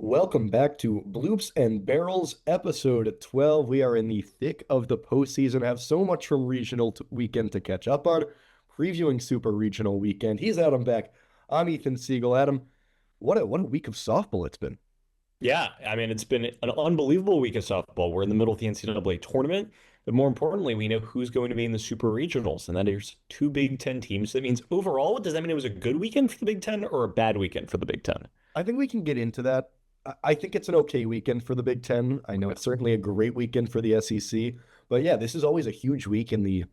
Welcome back to Bloops and Barrels, episode 12. We are in the thick of the postseason. Have so much from weekend to catch up on. Previewing Super Regional weekend. He's Adam Beck. I'm Ethan Siegel. Adam, what a week of softball it's been. Yeah, I mean, it's been an unbelievable week of softball. We're in the middle of the NCAA tournament, but more importantly, we know who's going to be in the Super Regionals, and that is two Big Ten teams. That means overall, does that mean it was a good weekend for the Big Ten or a bad weekend for the Big Ten? I think we can get into that. I think it's an okay weekend for the Big Ten. I know it's certainly a great weekend for the SEC, but yeah, this is always a huge week in the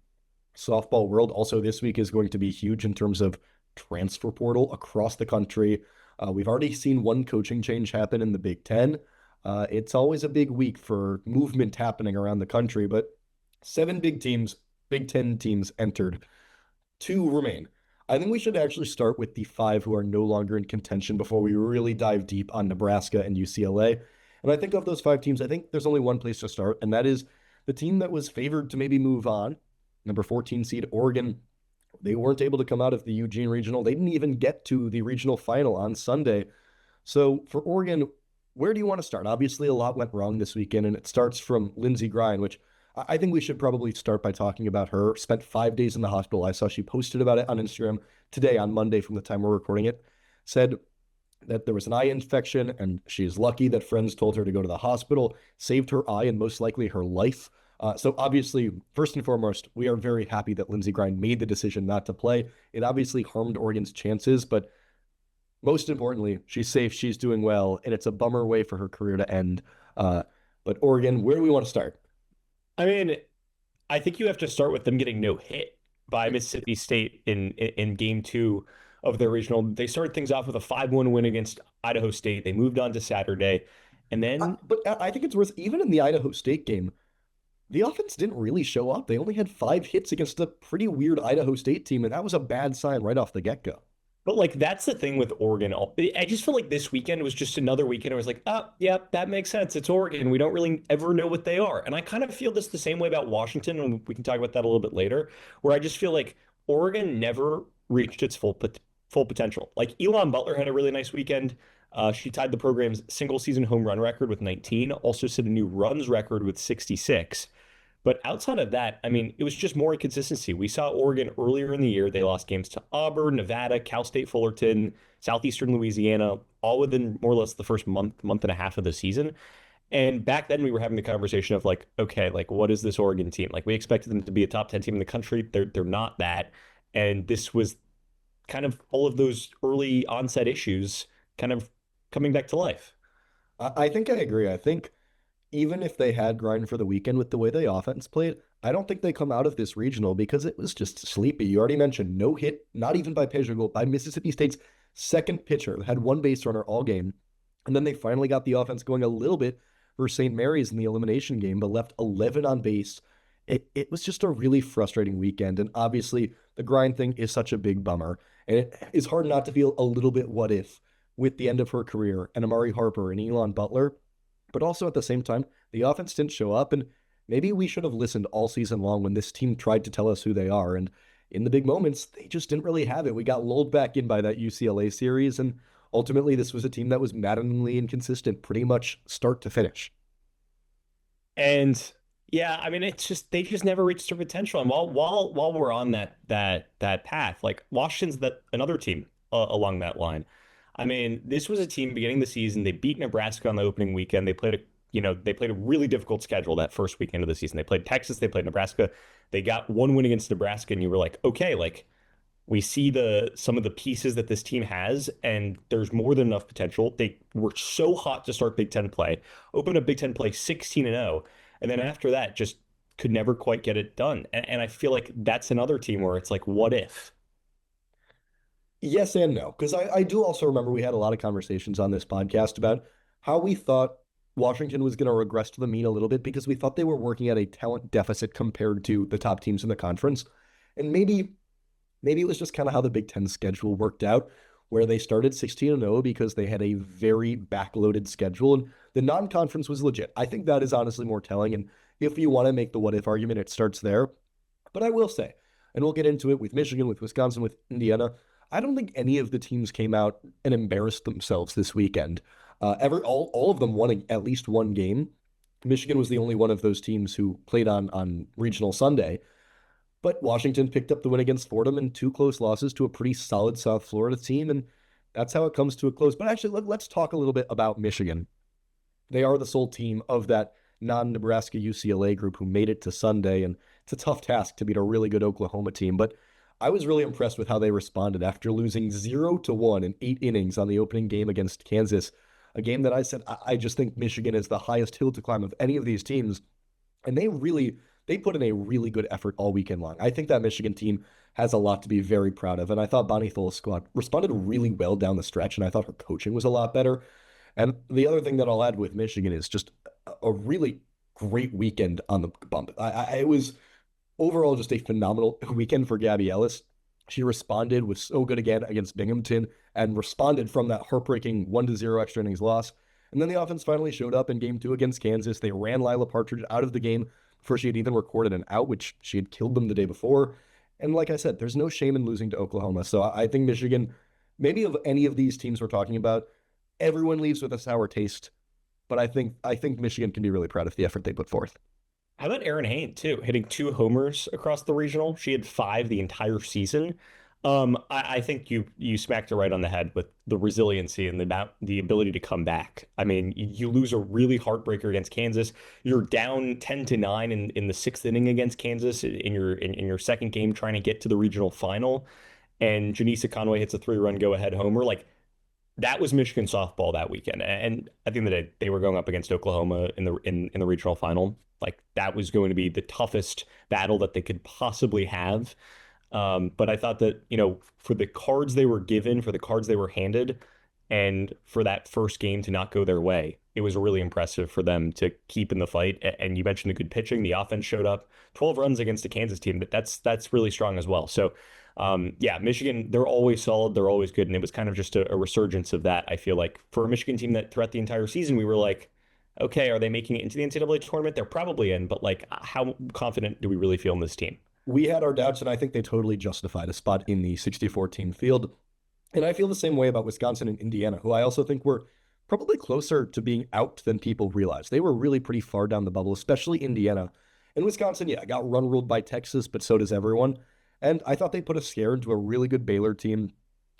softball world. Also, this week is going to be huge in terms of transfer portal across the country. We've already seen one coaching change happen in the Big Ten. It's always a big week for movement happening around the country, but seven big teams, Big Ten teams entered. Two remain. I think we should actually start with the five who are no longer in contention before we really dive deep on Nebraska and UCLA. And I think of those five teams, I think there's only one place to start, and that is the team that was favored to maybe move on, number 14 seed Oregon. They weren't able to come out of the Eugene Regional. They didn't even get to the regional final on Sunday. So for Oregon, where do you want to start? Obviously, a lot went wrong this weekend, and it starts from Lindsey Grine, which I think we should probably start by talking about her. Spent 5 days in the hospital. I saw she posted about it on Instagram today on Monday from the time we're recording it. Said that there was an eye infection, and she's lucky that friends told her to go to the hospital, saved her eye and most likely her life. So obviously, first and foremost, we are very happy that Lindsey Grine made the decision not to play. It obviously harmed Oregon's chances, but most importantly, she's safe, she's doing well, and it's a bummer way for her career to end. But Oregon, where do we want to start? I mean, I think you have to start with them getting no hit by Mississippi State in game two of their regional. They started things off with a 5-1 win against Idaho State. They moved on to Saturday, and then But I think it's worth, even in the Idaho State game, the offense didn't really show up. They only had 5 hits against a pretty weird Idaho State team, and that was a bad sign right off the get-go. But like that's the thing with Oregon. I just feel like this weekend was just another weekend. I was like, oh, yeah, that makes sense. It's Oregon. We don't really ever know what they are. And I kind of feel this the same way about Washington, and we can talk about that a little bit later, where I just feel like Oregon never reached its full potential. Like Elon Butler had a really nice weekend. She tied the program's single season home run record with 19, also set a new runs record with 66. But outside of that, I mean, it was just more inconsistency. We saw Oregon earlier in the year. They lost games to Auburn, Nevada, Cal State Fullerton, Southeastern Louisiana, all within more or less the first month and a half of the season. And back then we were having the conversation of like, okay, like what is this Oregon team? Like we expected them to be a top 10 team in the country. They're not that. And this was kind of all of those early onset issues kind of coming back to life. I think I agree. I think even if they had grind for the weekend with the way the offense played, I don't think they come out of this regional because it was just sleepy. You already mentioned no hit, not even by Pedro, by Mississippi State's second pitcher, had one base runner all game. And then they finally got the offense going a little bit for St. Mary's in the elimination game, but left 11 on base. It was just a really frustrating weekend. And obviously, the grind thing is such a big bummer. And it is hard not to feel a little bit what if with the end of her career and Amari Harper and Elon Butler. But also at the same time, the offense didn't show up. And maybe we should have listened all season long when this team tried to tell us who they are. And in the big moments, they just didn't really have it. We got lulled back in by that UCLA series. And ultimately, this was a team that was maddeningly inconsistent, pretty much start to finish. And yeah, I mean, it's just they just never reached their potential. And while we're on that path, like Washington's that another team along that line. I mean, this was a team beginning the season. They beat Nebraska on the opening weekend. They played a really difficult schedule that first weekend of the season. They played Texas, they played Nebraska. They got one win against Nebraska, and you were like, okay, like we see some of the pieces that this team has, and there's more than enough potential. They were so hot to start Big Ten play, opened up Big Ten play 16-0, and then after that, just could never quite get it done. And I feel like that's another team where it's like, what if? Yes and no, because I do also remember we had a lot of conversations on this podcast about how we thought Washington was going to regress to the mean a little bit because we thought they were working at a talent deficit compared to the top teams in the conference. And maybe it was just kind of how the Big Ten schedule worked out, where they started 16-0 because they had a very backloaded schedule. And the non-conference was legit. I think that is honestly more telling. And if you want to make the what if argument, it starts there. But I will say, and we'll get into it with Michigan, with Wisconsin, with Indiana, I don't think any of the teams came out and embarrassed themselves this weekend. All of them won at least one game. Michigan was the only one of those teams who played on regional Sunday. But Washington picked up the win against Fordham and two close losses to a pretty solid South Florida team, and that's how it comes to a close. But actually, let's talk a little bit about Michigan. They are the sole team of that non-Nebraska UCLA group who made it to Sunday, and it's a tough task to beat a really good Oklahoma team. But I was really impressed with how they responded after losing 0-1 in 8 innings on the opening game against Kansas, a game that I said I just think Michigan is the highest hill to climb of any of these teams, and they put in a really good effort all weekend long. I think that Michigan team has a lot to be very proud of, and I thought Bonnie Tholes' squad responded really well down the stretch, and I thought her coaching was a lot better. And the other thing that I'll add with Michigan is just a really great weekend on the bump. It was overall just a phenomenal weekend for Gabby Ellis. She responded, was so good again against Binghamton, and responded from that heartbreaking 1-0 extra innings loss. And then the offense finally showed up in game two against Kansas. They ran Lila Partridge out of the game before she had even recorded an out, which she had killed them the day before. And like I said, there's no shame in losing to Oklahoma. So I think Michigan, maybe of any of these teams we're talking about, everyone leaves with a sour taste. But I think Michigan can be really proud of the effort they put forth. How about Erin Hain too, hitting 2 homers across the regional? She had 5 the entire season. I think you smacked her right on the head with the resiliency and the ability to come back. I mean, you lose a really heartbreaker against Kansas. You're down 10-9 in the sixth inning against Kansas in your second game, trying to get to the regional final, and Janisa Conway hits a 3-run go-ahead homer. Like, that was Michigan softball that weekend. And at the end of the day, they were going up against Oklahoma in the regional final. Like, that was going to be the toughest battle that they could possibly have. But I thought that, for the cards they were given, for the cards they were handed, and for that first game to not go their way, it was really impressive for them to keep in the fight. And you mentioned the good pitching. The offense showed up. 12 runs against a Kansas team, but that's really strong as well. So, yeah, Michigan, they're always solid. They're always good. And it was kind of just a resurgence of that, I feel like, for a Michigan team that throughout the entire season, we were like, okay, are they making it into the NCAA tournament? They're probably in, but like, how confident do we really feel in this team? We had our doubts, and I think they totally justified a spot in the 64-team field. And I feel the same way about Wisconsin and Indiana, who I also think were probably closer to being out than people realize. They were really pretty far down the bubble, especially Indiana. And Wisconsin, yeah, got run ruled by Texas, but so does everyone. And I thought they put a scare into a really good Baylor team.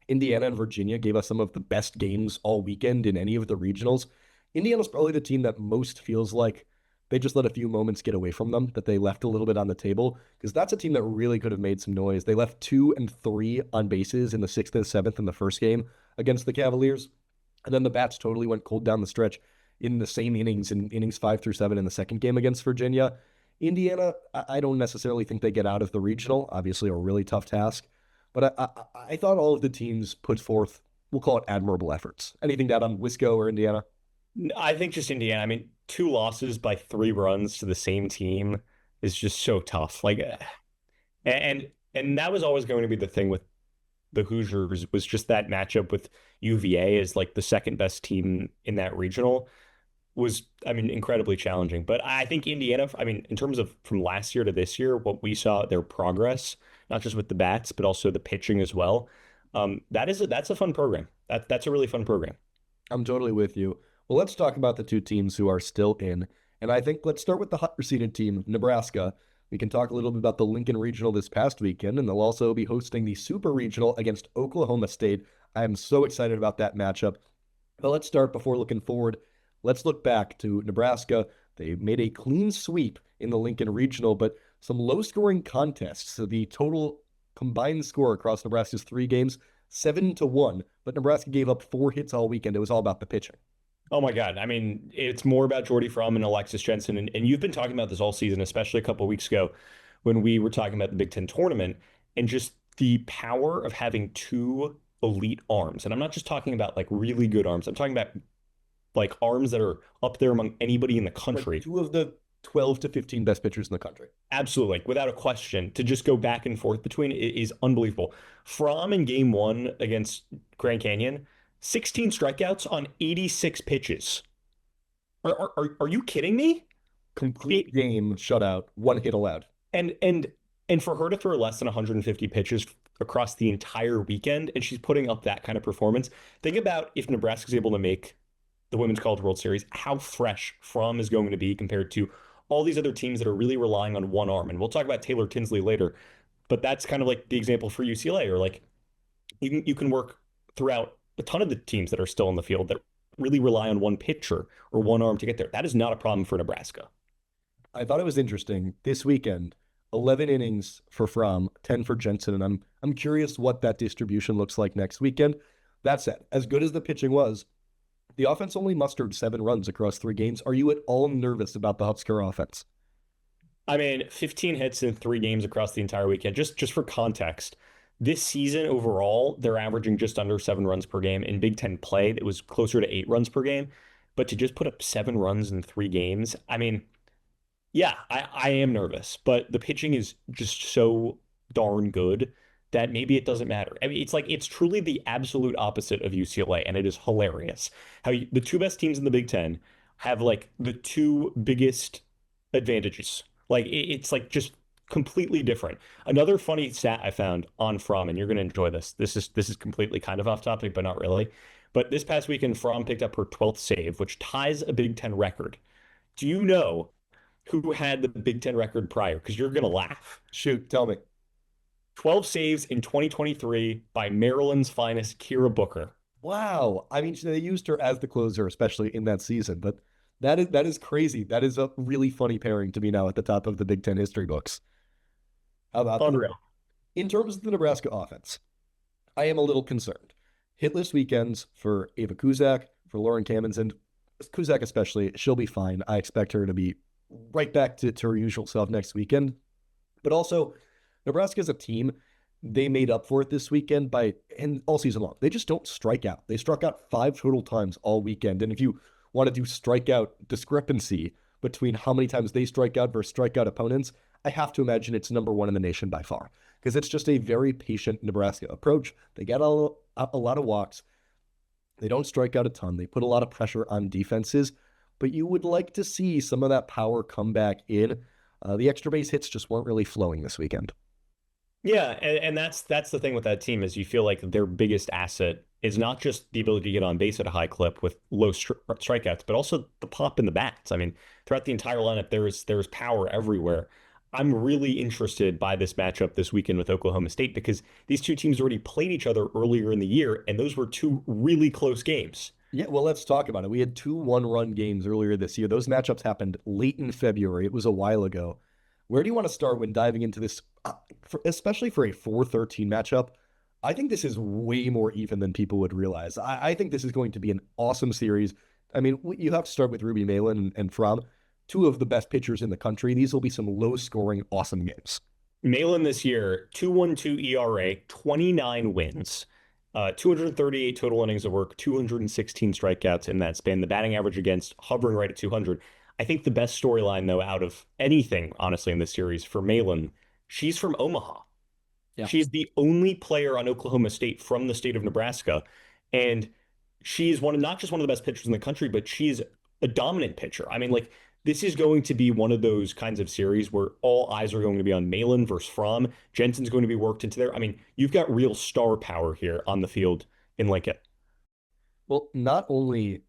Indiana and Virginia gave us some of the best games all weekend in any of the regionals. Indiana's probably the team that most feels like they just let a few moments get away from them, that they left a little bit on the table, because that's a team that really could have made some noise. They left 2 and 3 on bases in the sixth and seventh in the first game against the Cavaliers. And then the Bats totally went cold down the stretch in the same innings, in innings 5 through 7 in the second game against Virginia. Indiana, I don't necessarily think they get out of the regional, obviously a really tough task. But I thought all of the teams put forth, we'll call it admirable efforts. Anything to add on Wisco or Indiana? I think just Indiana. I mean, 2 losses by 3 runs to the same team is just so tough. Like, and that was always going to be the thing with the Hoosiers, was just that matchup with UVA as like the second best team in that regional was, I mean, incredibly challenging. But I think Indiana, I mean, in terms of from last year to this year, what we saw, their progress, not just with the bats, but also the pitching as well. That's a fun program. That's a really fun program. I'm totally with you. Well, let's talk about the two teams who are still in. And I think let's start with the hot seeded team, Nebraska. We can talk a little bit about the Lincoln Regional this past weekend, and they'll also be hosting the Super Regional against Oklahoma State. I am so excited about that matchup. But let's start before looking forward. Let's look back to Nebraska. They made a clean sweep in the Lincoln Regional, but some low-scoring contests. So the total combined score across Nebraska's 3 games, 7-1. But Nebraska gave up 4 hits all weekend. It was all about the pitching. Oh my God. I mean, it's more about Jordy Fromm and Alexis Jensen. And you've been talking about this all season, especially a couple of weeks ago when we were talking about the Big Ten tournament and just the power of having 2 elite arms. And I'm not just talking about like really good arms. I'm talking about like arms that are up there among anybody in the country. Like 2 of the 12 to 15 best pitchers in the country. Absolutely, like, without a question, to just go back and forth between it is unbelievable. Fromm in game one against Grand Canyon, 16 strikeouts on 86 pitches. Are you kidding me? Complete game shutout, 1 hit allowed. And for her to throw less than 150 pitches across the entire weekend, and she's putting up that kind of performance. Think about if Nebraska's able to make the Women's College World Series, how fresh Fromm is going to be compared to all these other teams that are really relying on one arm. And we'll talk about Taylor Tinsley later, but that's kind of like the example for UCLA, or like you can work throughout a ton of the teams that are still in the field that really rely on one pitcher or one arm to get there. That is not a problem for Nebraska. I thought it was interesting this weekend. 11 innings for Fromm, 10 for Jensen, and I'm curious what that distribution looks like next weekend. That said, as good as the pitching was, the offense only mustered 7 runs across 3 games. Are you at all nervous about the Husker offense? I mean, 15 hits in 3 games across the entire weekend. Just for context, this season overall, they're averaging just under 7 runs per game. In Big Ten play, it was closer to 8 runs per game. But to just put up 7 runs in 3 games, I mean, yeah, I am nervous, but the pitching is just so darn good that maybe it doesn't matter. I mean, it's truly the absolute opposite of UCLA, and it is hilarious how the two best teams in the Big Ten have like the two biggest advantages. Like it's like just completely different. Another funny stat I found on Fromm, and you're going to enjoy this. This is completely kind of off topic, but not really. But this past weekend, Fromm picked up her 12th save, which ties a Big Ten record. Do you know who had the Big Ten record prior? Because you're going to laugh. Shoot, tell me. 12 saves in 2023 by Maryland's finest Kira Booker. Wow. I mean, they used her as the closer, especially in that season, but that is crazy. That is a really funny pairing to be now at the top of the Big Ten history books. How about that? Unreal. In terms of the Nebraska offense, I am a little concerned. Hitless weekends for Ava Kuzak, for Lauren Kamens, and Kuzak especially. She'll be fine. I expect her to be right back to her usual self next weekend. But also, Nebraska as a team, they made up for it this weekend and all season long. They just don't strike out. They struck out 5 total times all weekend. And if you want to do strikeout discrepancy between how many times they strike out versus strikeout opponents, I have to imagine it's number 1 in the nation by far, because it's just a very patient Nebraska approach. They get a lot of walks. They don't strike out a ton. They put a lot of pressure on defenses, but you would like to see some of that power come back in. The extra base hits just weren't really flowing this weekend. Yeah, and that's the thing with that team is you feel like their biggest asset is not just the ability to get on base at a high clip with low strikeouts, but also the pop in the bats. I mean, throughout the entire lineup, there's power everywhere. I'm really interested by this matchup this weekend with Oklahoma State because these two teams already played each other earlier in the year, and those were 2 really close games. Yeah, well, let's talk about it. We had 2 one-run games earlier this year. Those matchups happened late in February. It was a while ago. Where do you want to start when diving into this, especially for a 4-13 matchup? I think this is way more even than people would realize. I think this is going to be an awesome series. I mean, you have to start with Ruby Malin and Fromm, 2 of the best pitchers in the country. These will be some low-scoring, awesome games. Malin this year, 2.12 ERA, 29 wins, 238 total innings of work, 216 strikeouts in that span. The batting average against hovering right at 200. I think the best storyline, though, out of anything, honestly, in this series for Malin, she's from Omaha. Yeah. She's the only player on Oklahoma State from the state of Nebraska. And she's not just one of the best pitchers in the country, but she's a dominant pitcher. I mean, like, this is going to be one of those kinds of series where all eyes are going to be on Malin versus Fromm. Jensen's going to be worked into there. I mean, you've got real star power here on the field in Lincoln. Well, not only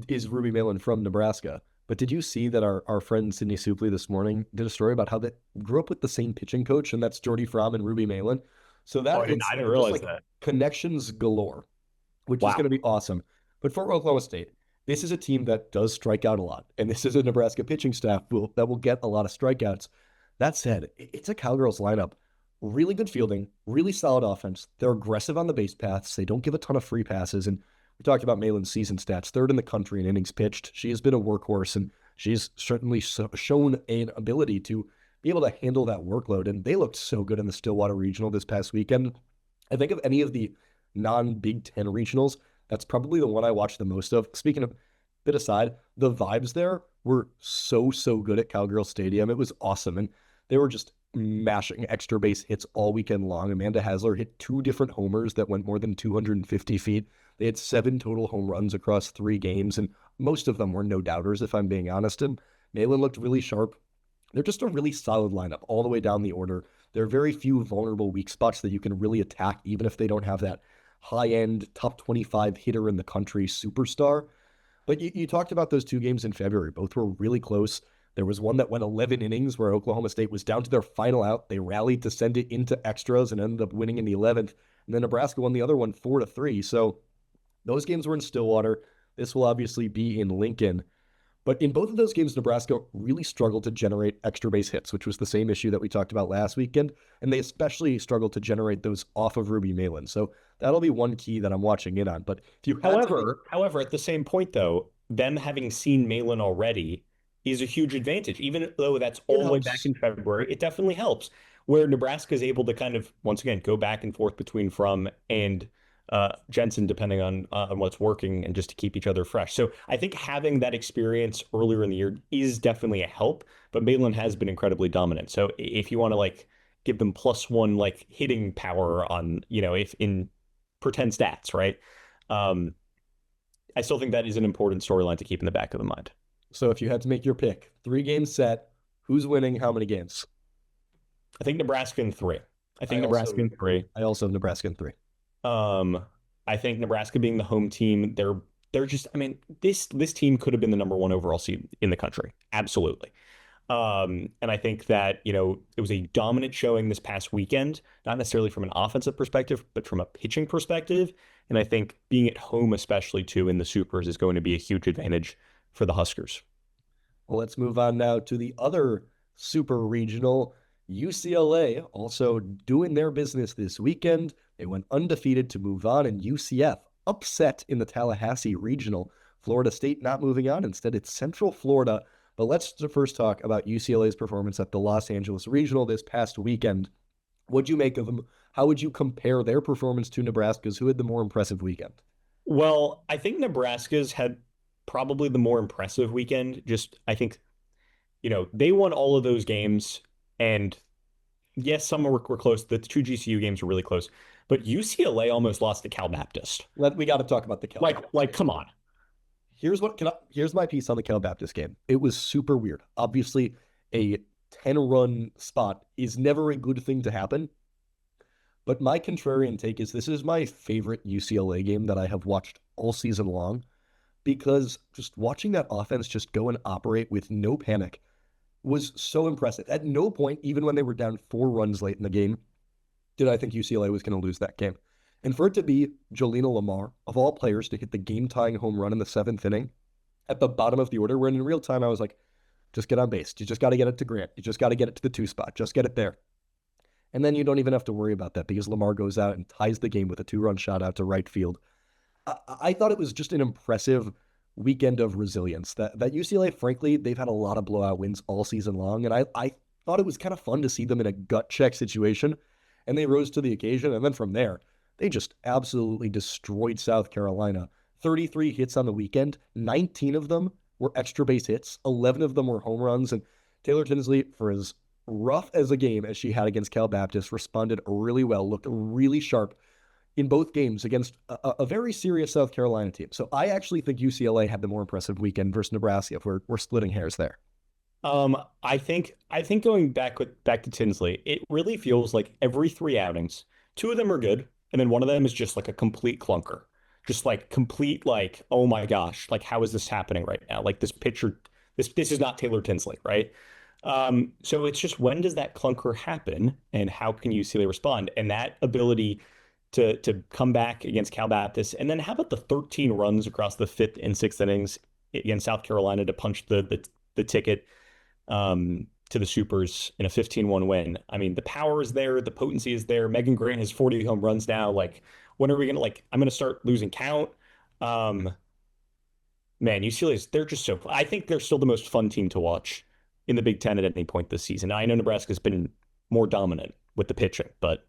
is Ruby Malin from Nebraska, but did you see that our friend Sydney Supley this morning did a story about how they grew up with the same pitching coach, and that's Jordy Fromm and Ruby Malin. So I didn't realize that. Connections galore, which is Wow. going to be awesome. But for Oklahoma State, this is a team that does strike out a lot, and this is a Nebraska pitching staff that will get a lot of strikeouts. That said, it's a Cowgirls lineup. Really good fielding, really solid offense. They're aggressive on the base paths. They don't give a ton of free passes. And we talked about Malin's season stats, 3rd in the country in innings pitched. She has been a workhorse, and she's certainly shown an ability to be able to handle that workload. And they looked so good in the Stillwater Regional this past weekend. I think of any of the non-Big Ten regionals, that's probably the one I watched the most of. Speaking of, bit aside, the vibes there were so good at Cowgirl Stadium. It was awesome. And they were just mashing extra base hits all weekend long. Amanda Hasler hit 2 different homers that went more than 250 feet. They had 7 total home runs across 3 games, and most of them were no doubters, if I'm being honest. And Malin looked really sharp. They're just a really solid lineup all the way down the order. There are very few vulnerable weak spots that you can really attack, even if they don't have that high-end, top 25 hitter in the country superstar. But you talked about those two games in February. Both were really close. There was one that went 11 innings where Oklahoma State was down to their final out. They rallied to send it into extras and ended up winning in the 11th. And then Nebraska won the other one 4-3. So those games were in Stillwater. This will obviously be in Lincoln. But in both of those games, Nebraska really struggled to generate extra base hits, which was the same issue that we talked about last weekend. And they especially struggled to generate those off of Ruby Malin. So that'll be one key that I'm watching in on. But if you had to make, However, at the same point though, them having seen Malin already is a huge advantage. Even though that's it all the way back helps. in February, it definitely helps. Where Nebraska is able to kind of once again go back and forth between From and Jensen, depending on what's working, and just to keep each other fresh. So I think having that experience earlier in the year is definitely a help. But Malin has been incredibly dominant. So if you want to like give them +1 like hitting power on if in pretend stats, right? Um, I still think that is an important storyline to keep in the back of the mind. So if you had to make your pick, 3 games set, who's winning how many games? I think Nebraska in three. I I think Nebraska also in three. I also have Nebraska in 3. Um, I think Nebraska being the home team, they're just. I mean, this team could have been the number one overall seed in the country, absolutely. And I think that it was a dominant showing this past weekend, not necessarily from an offensive perspective, but from a pitching perspective. And I think being at home, especially too in the Supers, is going to be a huge advantage for the Huskers. Well, let's move on now to the other super regional. UCLA also doing their business this weekend. They went undefeated to move on, and UCF upset in the Tallahassee regional. Florida State not moving on. Instead, it's Central Florida. But let's first talk about UCLA's performance at the Los Angeles Regional this past weekend. What'd you make of them? How would you compare their performance to Nebraska's? Who had the more impressive weekend? Well, I think Nebraska's had probably the more impressive weekend. Just I think they won all of those games, and yes, some were close. The two GCU games were really close, but UCLA almost lost to Cal Baptist. We got to talk about the Cal Baptist. Like, come on. Here's my piece on the Cal Baptist game. It was super weird. Obviously, a 10-run spot is never a good thing to happen. But my contrarian take is this is my favorite UCLA game that I have watched all season long, because just watching that offense just go and operate with no panic was so impressive. At no point, even when they were down 4 runs late in the game, did I think UCLA was going to lose that game. And for it to be Jolena Lamar, of all players, to hit the game-tying home run in the 7th inning at the bottom of the order, when in real time I was like, just get on base. You just got to get it to Grant. You just got to get it to the 2 spot. Just get it there. And then you don't even have to worry about that because Lamar goes out and ties the game with a 2-run shot out to right field. I thought it was just an impressive weekend of resilience. That UCLA, frankly, they've had a lot of blowout wins all season long, and I thought it was kind of fun to see them in a gut check situation, and they rose to the occasion. And then from there, they just absolutely destroyed South Carolina. 33 hits on the weekend, 19 of them were extra base hits, 11 of them were home runs, and Taylor Tinsley, for as rough as a game as she had against Cal Baptist, responded really well, looked really sharp in both games against a very serious South Carolina team. So I actually think UCLA had the more impressive weekend versus Nebraska if we're splitting hairs there. I think going back to Tinsley, it really feels like every 3 outings, 2 of them are good, and then one of them is just like a complete clunker. Just like complete like, oh my gosh, like how is this happening right now? Like this pitcher, this is not Taylor Tinsley, right? So it's just when does that clunker happen and how can UCLA respond? And that ability to come back against Cal Baptist, and then how about the 13 runs across the 5th and 6th innings against South Carolina to punch the ticket to the Supers in a 15-1 win. I mean, the power is there, the potency is there. Megan Grant has 40 home runs now. Like, when are we gonna I'm gonna start losing count. Um, Man, UCLA they're just so. I think they're still the most fun team to watch in the Big Ten at any point this season. I know Nebraska's been more dominant with the pitching, but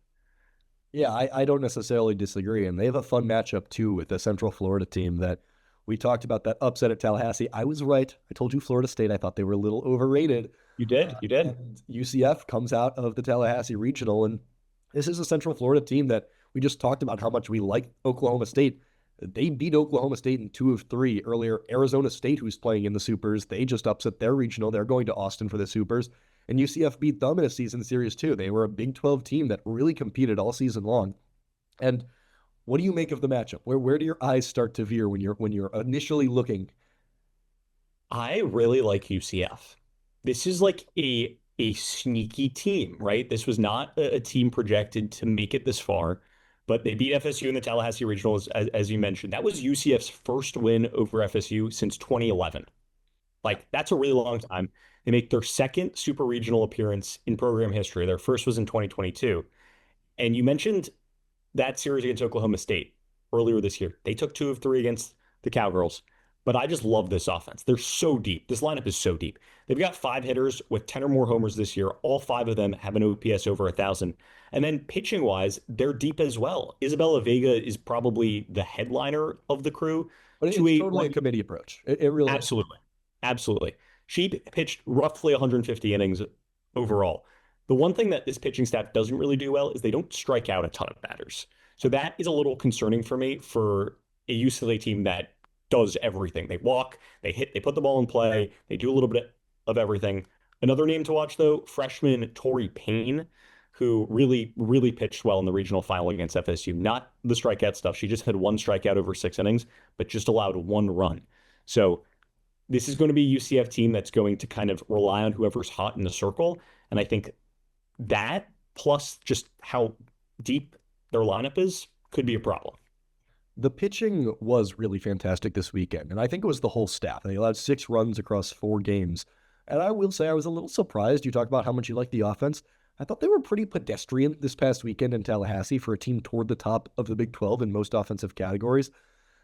Yeah, I don't necessarily disagree. And they have a fun matchup too with the Central Florida team that we talked about, that upset at Tallahassee. I was right. I told you Florida State. I thought they were a little overrated. you did. And UCF comes out of the Tallahassee Regional, and this is a Central Florida team that we just talked about how much we like Oklahoma State. They beat Oklahoma State in 2 of 3 earlier. Arizona State, who's playing in the Supers, they just upset their regional. They're going to Austin for the Supers. And UCF beat them in a season series too. They were a Big 12 team that really competed all season long. And What do you make of the matchup? Where do your eyes start to veer when you're initially looking? I really like UCF. This is like a sneaky team, right? This was not a team projected to make it this far, but they beat FSU in the Tallahassee Regionals, as you mentioned. That was UCF's first win over FSU since 2011. Like, that's a really long time. They make their second super regional appearance in program history. Their first was in 2022. And you mentioned that series against Oklahoma State earlier this year. They took 2 of 3 against the Cowgirls. But I just love this offense. They're so deep. This lineup is so deep. They've got 5 hitters with 10 or more homers this year. All 5 of them have an OPS over 1,000. And then pitching wise, they're deep as well. Isabella Vega is probably the headliner of the crew. But it's To a totally a one, committee approach. It really is. absolutely, absolutely. She pitched roughly 150 innings overall. The one thing that this pitching staff doesn't really do well is they don't strike out a ton of batters. So that is a little concerning for me for a UCLA team that does everything. They walk, they hit, they put the ball in play, they do a little bit of everything. Another name to watch, though, freshman Tori Payne, who really, really pitched well in the regional final against FSU. Not the strikeout stuff. She just had 1 strikeout over 6 innings, but just allowed 1 run. So this is going to be a UCF team that's going to kind of rely on whoever's hot in the circle. And I think that plus just how deep their lineup is could be a problem. The pitching was really fantastic this weekend, and I think it was the whole staff. They allowed 6 runs across 4 games. And I will say I was a little surprised. You talked about how much you like the offense. I thought they were pretty pedestrian this past weekend in Tallahassee for a team toward the top of the Big 12 in most offensive categories.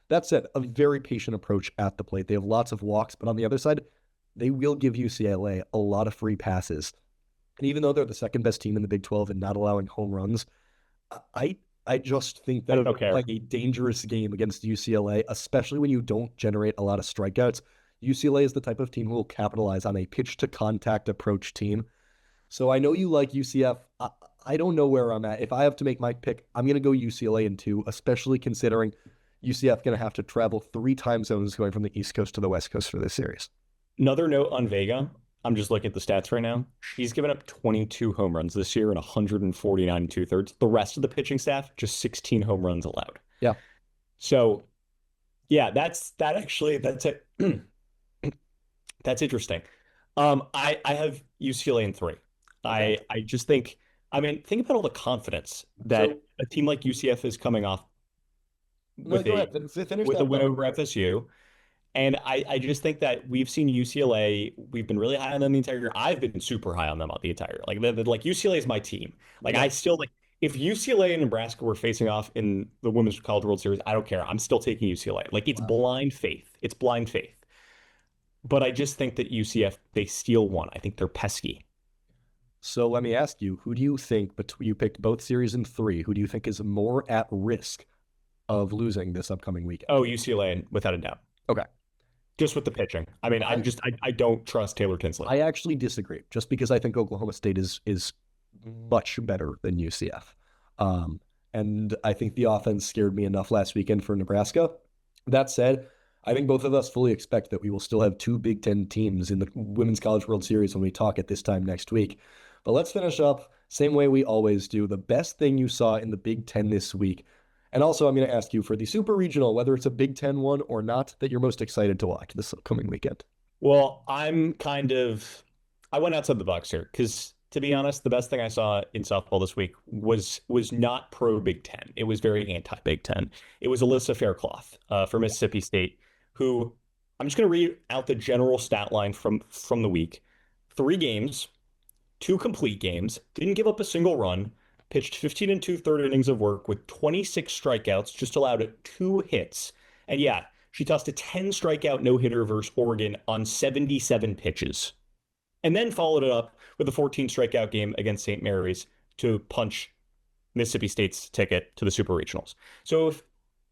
That said, a very patient approach at the plate. They have lots of walks, but on the other side, they will give UCLA a lot of free passes. And even though they're the second best team in the Big 12 and not allowing home runs, I I just think I that don't care. like a dangerous game against UCLA, especially when you don't generate a lot of strikeouts. UCLA is the type of team who will capitalize on a pitch to contact approach team. So I know you like UCF. I don't know where I'm at. If I have to make my pick, I'm going to go UCLA in two, especially considering UCF going to have to travel 3 time zones going from the East Coast to the West Coast for this series. Another note on Vega. I'm just looking at the stats right now. She's given up 22 home runs this year and 149 and 2/3. The rest of the pitching staff, just 16 home runs allowed. Yeah. So, yeah, that's it. That's interesting. I have UCLA in 3. Okay. I just think, I mean, think about all the confidence that So a team like UCF is coming off no, with go a ahead. Finish with a that win thought. over FSU. And I just think that we've seen UCLA, we've been really high on them the entire year. I've been super high on them the entire year. Like UCLA is my team. Like Yeah. I still like if UCLA and Nebraska were facing off in the Women's College World Series, I don't care. I'm still taking UCLA. Like it's Wow. blind faith. It's blind faith. But I just think that UCF, they steal one. I think they're pesky. So let me ask you, who do you think, but you picked both series in 3, who do you think is more at risk of losing this upcoming weekend? Oh, UCLA, without a doubt. Okay. Just with the pitching. I mean, I, I don't trust Taylor Tinsley. I actually disagree, just because I think Oklahoma State is much better than UCF. And I think the offense scared me enough last weekend for Nebraska. That said, I think both of us fully expect that we will still have 2 Big 10 teams in the Women's College World Series when we talk at this time next week. But let's finish up same way we always do. The best thing you saw in the Big 10 this week. And also, I'm going to ask you for the Super Regional, whether it's a Big 10 one or not, that you're most excited to watch this upcoming weekend. Well, I went outside the box here because to be honest, the best thing I saw in softball this week was not pro Big Ten. It was very anti Big Ten. It was Alyssa Faircloth for Mississippi State, who I'm just going to read out the general stat line from the week. 3 games, 2 complete games, didn't give up a single run, pitched 15 and 2/3 innings of work with 26 strikeouts, just allowed 2 hits. And yeah, she tossed a 10 strikeout no hitter versus Oregon on 77 pitches. And then followed it up with a 14 strikeout game against St. Mary's to punch Mississippi State's ticket to the Super Regionals. So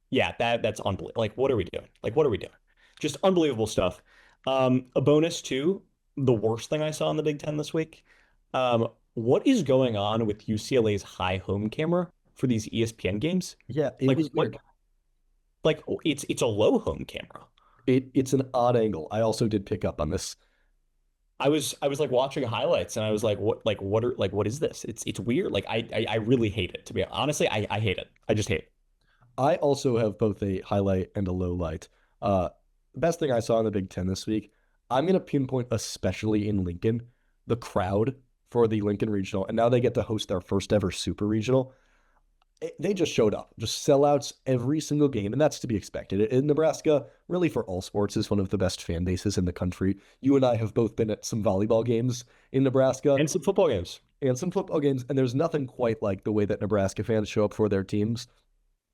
yeah, that's unbelievable. Like, what are we doing? Like, what are we doing? Just unbelievable stuff. A bonus too, the worst thing I saw in the Big Ten this week. What is going on with UCLA's high home camera for these ESPN games? Yeah, it Like was what? weird. Like it's a low home camera. It's an odd angle. I also did pick up on this. I was like watching highlights and I was like what is this? It's weird. Like I really hate it to be honestly. I hate it. I just hate it. I also have both a highlight and a low light. Uh, the best thing I saw in the Big Ten this week, I'm going to pinpoint, especially in Lincoln, the crowd for the Lincoln Regional. And now they get to host their first ever Super Regional. They just showed up, just sellouts every single game, and that's to be expected. In Nebraska, really for all sports, is one of the best fan bases in the country. You and I have both been at some volleyball games in Nebraska And some football games. and some football games, and there's nothing quite like the way that Nebraska fans show up for their teams.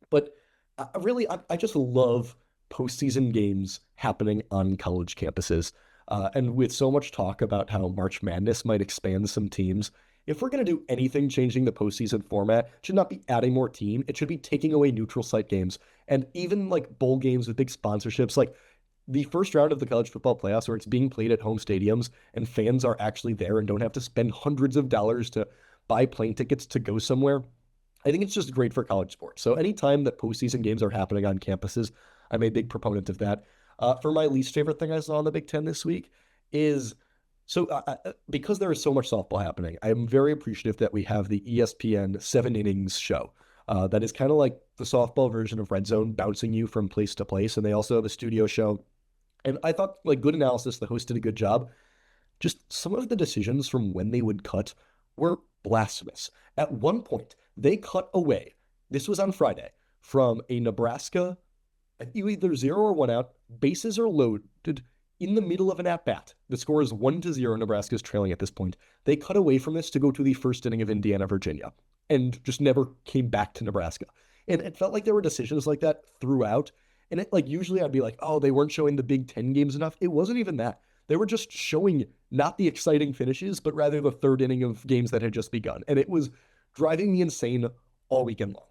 But I just love postseason games happening on college campuses. And with so much talk about how March Madness might expand some teams, if we're going to do anything changing the postseason format, it should not be adding more team. It should be taking away neutral site games and even like bowl games with big sponsorships. Like the first round of the college football playoffs, where it's being played at home stadiums and fans are actually there and don't have to spend hundreds of dollars to buy plane tickets to go somewhere. I think it's just great for college sports. So anytime that postseason games are happening on campuses, I'm a big proponent of that. For my least favorite thing I saw in the Big Ten this week is because there is so much softball happening, I am very appreciative that we have the ESPN 7 innings show. That is kind of like the softball version of Red Zone, bouncing you from place to place. And they also have a studio show. And I thought, like, good analysis. The host did a good job. Just some of the decisions from when they would cut were blasphemous. At one point, they cut away, this was on Friday, from a Nebraska, either 0 or 1 out, bases are loaded in the middle of an at-bat. The score is 1-0, Nebraska's trailing at this point. They cut away from this to go to the first inning of Indiana, Virginia, and just never came back to Nebraska. And it felt like there were decisions like that throughout. And it, like, usually I'd be like, oh, they weren't showing the Big Ten games enough. It wasn't even that. They were just showing not the exciting finishes, but rather the third inning of games that had just begun. And it was driving me insane all weekend long.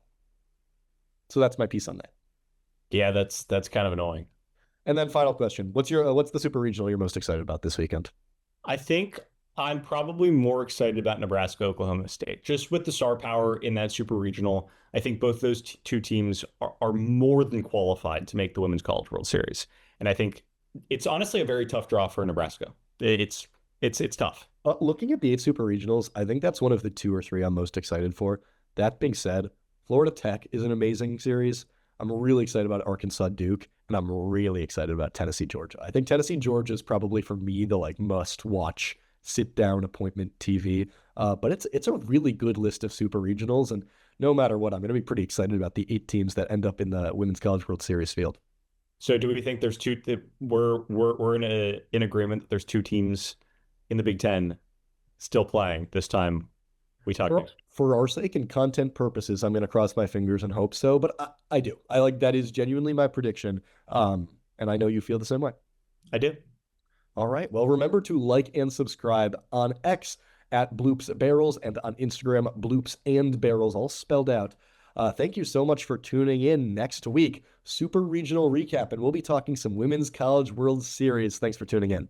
So that's my piece on that. Yeah, that's kind of annoying. And then final question. What's the super regional you're most excited about this weekend? I think I'm probably more excited about Nebraska, Oklahoma State. Just with the star power in that super regional, I think both those two teams are more than qualified to make the Women's College World Series. And I think it's honestly a very tough draw for Nebraska. It's tough. Looking at the 8 super regionals, I think that's one of the 2 or 3 I'm most excited for. That being said, Florida Tech is an amazing series. I'm really excited about Arkansas Duke, and I'm really excited about Tennessee Georgia. I think Tennessee Georgia is probably for me the like must watch sit down appointment TV. But it's a really good list of super regionals, and no matter what, I'm going to be pretty excited about the 8 teams that end up in the Women's College World Series field. So do we think there's two that we're in agreement that there's two teams in the Big Ten still playing this time we talk next? For our sake and content purposes, I'm going to cross my fingers and hope so. But I do. I like that is genuinely my prediction. And I know you feel the same way. I do. All right. Well, remember to like and subscribe on X at Bloops Barrels and on Instagram, Bloops and Barrels, all spelled out. Thank you so much for tuning in. Next week, Super Regional Recap, and we'll be talking some Women's College World Series. Thanks for tuning in.